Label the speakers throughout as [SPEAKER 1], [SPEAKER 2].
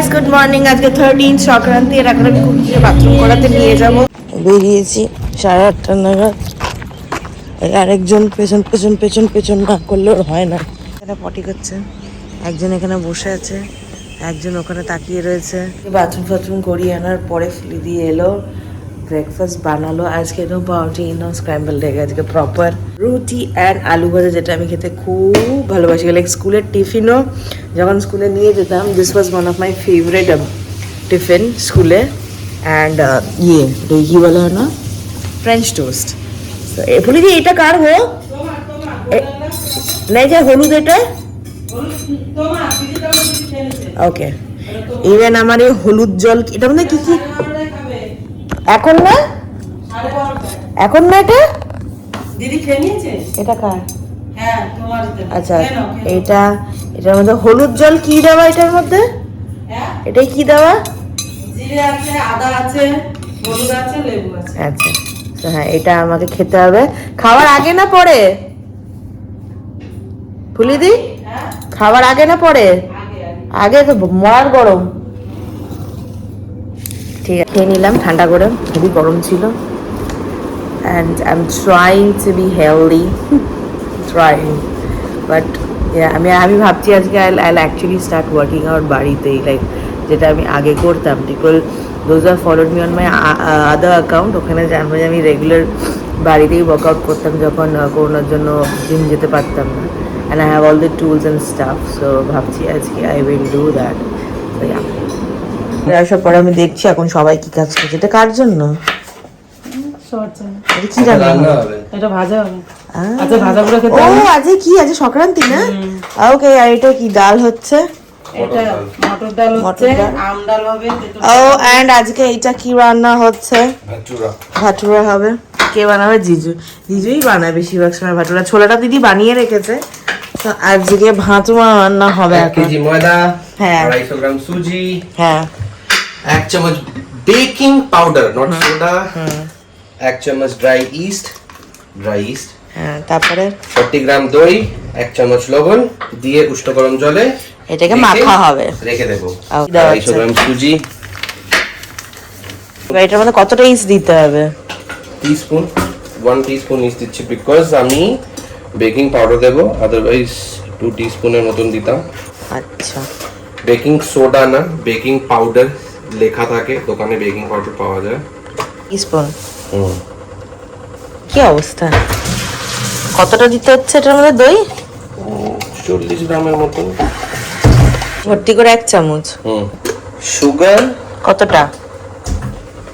[SPEAKER 1] Guys, good morning. আজকে 13 সংক্রান্তি। এর এখন আমি কুকিকে বাথরুম করাতে নিয়ে যাব। বেরিয়েছি 8:30 নাগাদ। আরেকজন পেছন পেছন পেছন পেছন না করলে ওর হয় না। এখানে পটি করছে, একজন এখানে বসে আছে, একজন ওখানে তাকিয়ে রয়েছে। বাথরুম ফাথরুম করিয়ে আনার পরে ফেলে দিয়ে এলো, ব্রেকফাস্ট বানালো। আজকে নো পাউরুটি, নো স্ক্র্যাম্বল এগ, আজকে প্রপার রুটি অ্যান্ড আলু ভাজা, যেটা আমি খেতে খুব ভালোবাসি। লাইক স্কুলের টিফিনও যখন স্কুলে নিয়ে যেতাম, this was one of my favourite tiffin স্কুলে। অ্যান্ড কি বলা হয় না, ফ্রেঞ্চ টোস্ট। বলি যে এটা কার গো? নাই যে হলুদ, এটা ওকে। ইভেন আমার এই হলুদ জল, এটা মানে কি কি এখন না, এখন না, এটা
[SPEAKER 2] দিদি খেয়ে নিয়েছে।
[SPEAKER 1] এটা কার?
[SPEAKER 2] হ্যাঁ তোমার।
[SPEAKER 1] আচ্ছা, এটা এটার মধ্যে হলুদ জল কি দেওয়া এটার মধ্যে?
[SPEAKER 2] হ্যাঁ,
[SPEAKER 1] এটাই কি দেওয়া?
[SPEAKER 2] জিরে আছে, আদা আছে, হলুদ আছে, লেবু আছে।
[SPEAKER 1] আচ্ছা, তো হ্যাঁ, এটা আমাকে খেতে হবে। খাওয়ার আগে না পরে? ফুলি দি,
[SPEAKER 2] হ্যাঁ,
[SPEAKER 1] খাওয়ার আগে না পরে? আগে তো মরার গরম। ঠিক আছে, খেয়ে নিলাম ঠান্ডা করে, খুবই গরম ছিল। And I'm trying to be healthy. Trying. But yeah, আমি ভাবছি আজকে I'll actually start working out বাড়িতেই, লাইক যেটা আমি আগে করতাম। People those who have followed me on my other account, ওখানে জানবো যে আমি রেগুলার বাড়িতেই ওয়ার্কআউট করতাম যখন করোনার জন্য জিম যেতে পারতাম না। And I have all the tools and stuff, so ভাবছি আজকে I will do that. So yeah. আসার পরে আমি দেখছি এখন সবাই কি কাজ করছে। এটা কার জন্য? কি রান্না হবে?
[SPEAKER 2] এটা ভাজা হবে।
[SPEAKER 1] আচ্ছা,
[SPEAKER 2] আচ্ছা, ভাজা করে খেতে।
[SPEAKER 1] ও আজকে কি, আজকে সংক্রান্তি না? ওকে। আর এটা কি ডাল হচ্ছে?
[SPEAKER 2] এটা মটর ডাল হচ্ছে, আম ডাল হবে।
[SPEAKER 1] ও এন্ড আজকে এটা কি রান্না হচ্ছে? ভাটুরা হবে। কে বানাবে? জিজুই বানায় বেশিরভাগ সময় ভাটুরা। ছোলাটা দিদি বানিয়ে রেখেছে, তো আজকে ভাটুরা রান্না হবে।
[SPEAKER 3] 1 কেজি ময়দা,
[SPEAKER 1] হ্যাঁ
[SPEAKER 3] 250 গ্রাম সুজি,
[SPEAKER 1] হ্যাঁ
[SPEAKER 3] 1 চামচ বেকিং পাউডার নট সোডা, 1 চামচ ড্রাই ইস্ট,
[SPEAKER 1] হ্যাঁ। তারপরে
[SPEAKER 3] 40 গ্রাম দই, 1 চামচ লবণ দিয়ে উষ্ণ গরম জলে
[SPEAKER 1] এটাকে মাখা হবে,
[SPEAKER 3] রেখে দেবো।
[SPEAKER 1] আও, দেওয়া
[SPEAKER 3] 250 গ্রাম সুজি,
[SPEAKER 1] এটার মধ্যে কতটা ইস্ট দিতে হবে?
[SPEAKER 3] টিস্পুন, 1 টিস্পুন ইস্ট দিচ্ছি বিকজ আমি বেকিং পাউডার দেবো, আদারওয়াইজ 2 টিস্পুনের মতন দিতাম।
[SPEAKER 1] আচ্ছা,
[SPEAKER 3] বেকিং সোডা না, বেকিং পাউডার লেখা থাকে দোকানে, বেকিং পাউডার পাওয়া যায়।
[SPEAKER 1] স্পুন। কি অবস্থা? কতটা দিতে হচ্ছে এটার মধ্যে দই?
[SPEAKER 3] 40 গ্রামের মতন
[SPEAKER 1] ভর্তি করে 1 চামচ।
[SPEAKER 3] সুগার
[SPEAKER 1] কতটা?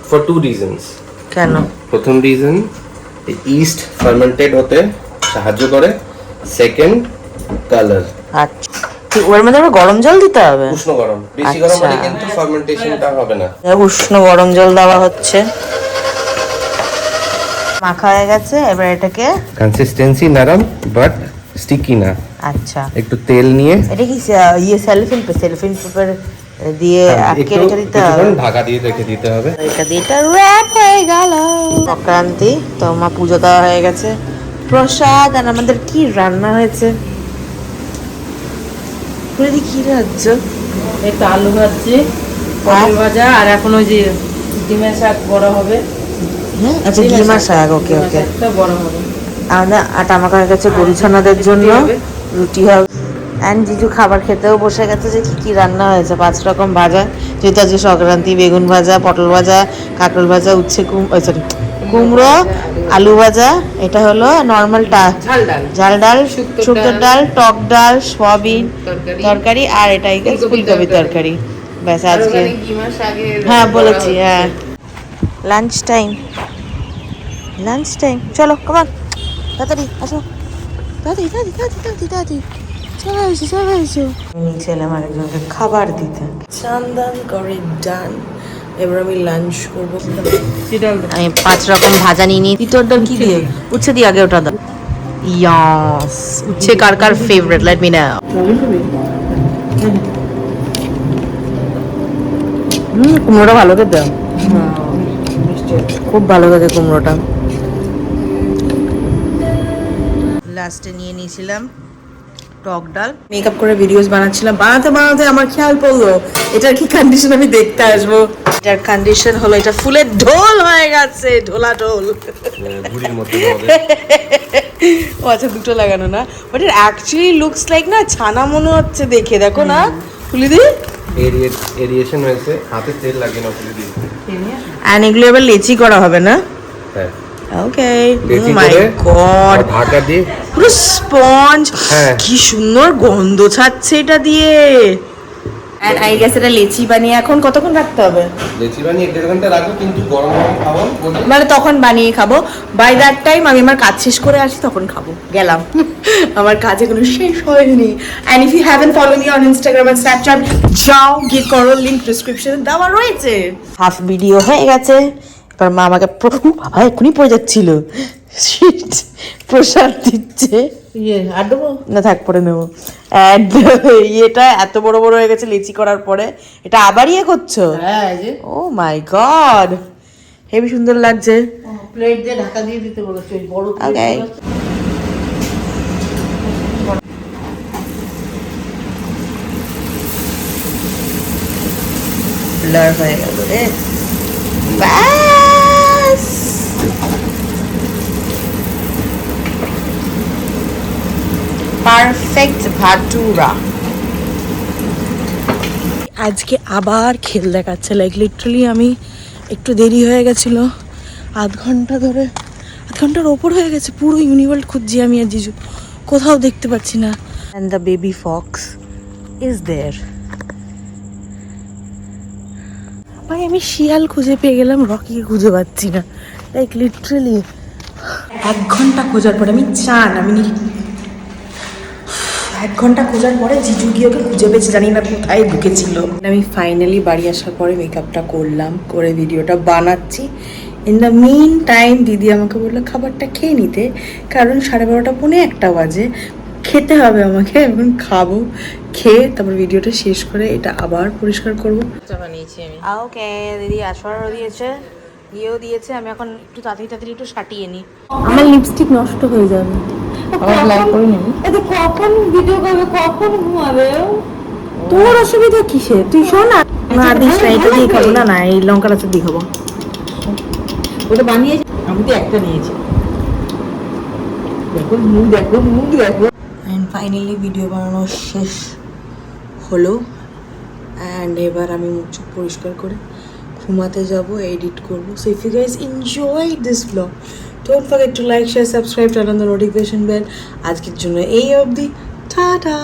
[SPEAKER 3] For 2 reasons.
[SPEAKER 1] কেন?
[SPEAKER 3] প্রথম রিজন, ইস্ট ফার্মেন্টেড হতে সাহায্য করে। Second, colour.
[SPEAKER 1] আচ্ছা, ওর মধ্যে আবার গরম জল দিতে হবে?
[SPEAKER 3] উষ্ণ গরম, বেশি গরম হলে কিন্তু ফার্মেন্টেশনটা হবে না।
[SPEAKER 1] উষ্ণ গরম জল দেওয়া হচ্ছে। মাখা হয়ে গেছে, এবার এটাকে
[SPEAKER 3] কনসিস্টেন্সি নরম বাট স্টিকি না।
[SPEAKER 1] আচ্ছা,
[SPEAKER 3] একটু তেল নিয়ে
[SPEAKER 1] এটা কি সেলফিন পেপার দিয়ে আটকে রেখে দিতে হবে?
[SPEAKER 3] ঢাকা দিয়ে রেখে দিতে হবে।
[SPEAKER 1] এটা দিয়ে এটা র‍্যাপ হয়ে গেল। সংক্রান্তি তো মা পুজো দেওয়া হয়ে গেছে, প্রসাদ। আর আমাদের কি রান্না হয়েছে? কি রাজ্য?
[SPEAKER 2] একটা আলু ভাজছি, পটল ভাজা, আর এখন ওই যে ডিমের শাক বড় হবে।
[SPEAKER 1] আচ্ছা, ডিমের শাক। ওকে ওকে।
[SPEAKER 2] একটা বড় হবে।
[SPEAKER 1] আমাদের আটা মাখা হয়ে গেছে গরু ছানাদের জন্য, রুটি হবে। অ্যান্ড জিজু খাবার খেতেও বসে গেছে। যে কি কি রান্না হয়েছে, 5 রকম ভাজা, যেহেতু আজকে সংক্রান্তি। বেগুন ভাজা, পটল ভাজা, কাঁকরোল ভাজা, উচ্ছে কুমড়ো, আলু ভাজা। এটা হলো নর্মাল ঝাল ডাল, শুক্তোর ডাল, টক ডাল, সয়াবিন তরকারি, আর এটাই ফুলকপি তরকারি। ব্যাস আজকে। হ্যাঁ বলেছি, হ্যাঁ। লাঞ্চ টাইম, চলো কমান, তাড়াতাড়ি আসো, তাড়াতাড়ি চলে এসো। নিচে এলাম আরেকজনকে খাবার দিতে। চান্দান করে ডান। এবার আমি লাঞ্চ করবো। আমি 5 রকম ভাজা নিয়ে নিই। তোর ডাল কি দিয়ে? উচ্ছে দিয়ে আগে ওটা দাও। ইয়াস, উচ্ছে কার কার ফেভারিট, লেট মি নাও। কুমড়োটা ভালো খেতে, খুব ভালো খেতে কুমড়োটা। লাস্টে নিয়ে নিয়েছিলাম টক ডাল। মেকআপ করে ভিডিওস বানাচ্ছিলাম, বানাতে বানাতে আমার খেয়াল পড়লো এটার কি কন্ডিশন আমি দেখতে আসবো। এটার কন্ডিশন হলো এটা ফুলের ঢোল হয়ে গেছে, ঢোলা ঢোল।
[SPEAKER 3] ঘুড়ির মধ্যে হবে।
[SPEAKER 1] ও আচ্ছা, দুটো লাগানো না, but it actually looks like না ছানা মনে হচ্ছে দেখে, দেখো না ফুলি দি
[SPEAKER 3] এরিয়েশন হয়েছে, হাতে তেল লাগে না ফুলি দিয়ে।
[SPEAKER 1] এন্ড এগুলো এবার লেচি করা হবে না?
[SPEAKER 3] হ্যাঁ,
[SPEAKER 1] ওকে।
[SPEAKER 3] লেচি
[SPEAKER 1] মাই
[SPEAKER 3] করে
[SPEAKER 1] গড,
[SPEAKER 3] ঢাকা দিয়ে
[SPEAKER 1] পুরো স্পঞ্জ।
[SPEAKER 3] হ্যাঁ।
[SPEAKER 1] কি সুন্দর গন্ধ ছাড়ছে এটা দিয়ে। এন্ড আই গেস এটা লেচি বানিয়ে এখন কতক্ষণ রাখতে হবে?
[SPEAKER 3] লেচি বানিয়ে 1.5 ঘন্টা রাখবো, কিন্তু গরম গরম খাবো বলে।
[SPEAKER 1] মানে তখন বানিয়ে খাবো। বাই দ্যাট টাইম আমি আমার কাজ শেষ করে আসি, তখন খাবো। গেলাম, আমার কাজে কোনো শেষ হয়নি। And if you haven't follow me on Instagram and Snapchat, যাও গিয়ে করো, লিংক ডেসক্রিপশনে দেওয়া রয়েছে। হাফ ভিডিও হয়ে গেছে, এবার মা আমাকে বাবা এক্ষুনি পড়ে যাচ্ছিল, প্রসাদ দিচ্ছে।
[SPEAKER 2] আর দেবো
[SPEAKER 1] না থাক, পরে নেবো। And ইয়েটা এত বড় বড় হয়ে গেছে লিচি করার পরে, এটা আবার ইয়ে করছো?
[SPEAKER 2] হ্যাঁ, এই যে
[SPEAKER 1] ও মাই গড, হেবি সুন্দর লাগছে।
[SPEAKER 2] প্লেট দিয়ে ঢাকা দিয়ে দিতে বলেছে, ওই বড় plate
[SPEAKER 1] Okay.
[SPEAKER 2] গুলো।
[SPEAKER 1] ব্লার হয়ে গেল রে। ব্যাস, পারফেক্ট ভাটুরা। আজকে আবার খেল দেখাচ্ছে, লাইক লিটারালি আমি একটু দেরি হয়ে গেছিলো, আধ ঘন্টার ওপর হয়ে গেছে। পুরো ইউনিভার্ল্ড খুঁজছি আমি আর জিজু, কোথাও দেখতে পাচ্ছি না। And the baby fox is there. ভাই আমি শিয়াল খুঁজে পেয়ে গেলাম, রকিকে খুঁজে পাচ্ছি না। লাইক লিটারালি 1 ঘন্টা খোঁজার পরে আমি আমি 1 ঘন্টা খোঁজার পরে জিজু গিয়ে ওকে খুঁজে পেয়েছে, জানি না কোথায় ঢুকেছিল। আমি ফাইনালি বাড়ি আসার পরে মেকআপটা করলাম, করে ভিডিওটা বানাচ্ছি। ইন দ্য মিন টাইম দিদি আমাকে বললো খাবারটা খেয়ে নিতে, কারণ 12:30 পৌনে 1টা বাজে, খেতে হবে আমাকে। এখন খাবো, খেয়ে তারপর ভিডিওটা শেষ করে এটা আবার পরিষ্কার করবো।
[SPEAKER 2] চা বানিয়েছি আমি।
[SPEAKER 1] ওকে, দিদি আসরও দিয়েছে, ইয়েও দিয়েছে। আমি এখন একটু তাড়াতাড়ি একটু সাটিয়ে নিই, আমার লিপস্টিক নষ্ট হয়ে যাবে। কখন ভিডিও করবে, কখন ঘুমাবে? তোর অসুবিধা কিসে? তুই শোন না দিস না, এটা দিয়ে খাবো না, না এই লঙ্কার আচার দিয়ে খাবো।
[SPEAKER 2] ওটা বানিয়েছি, আমি তো একটা নিয়েছি। দেখো মুখ, দেখো মুখ, দেখো।
[SPEAKER 1] অ্যান্ড ফাইনালি ভিডিও বানানো শেষ হলো। অ্যান্ড এবার আমি মুখ চোখ পরিষ্কার করে ঘুমাতে যাব, এডিট করবো। So if you guys enjoy this blog, don't forget to like, share, subscribe, turn on the notification bell. আজকের জন্য এই অবধি, টাটা।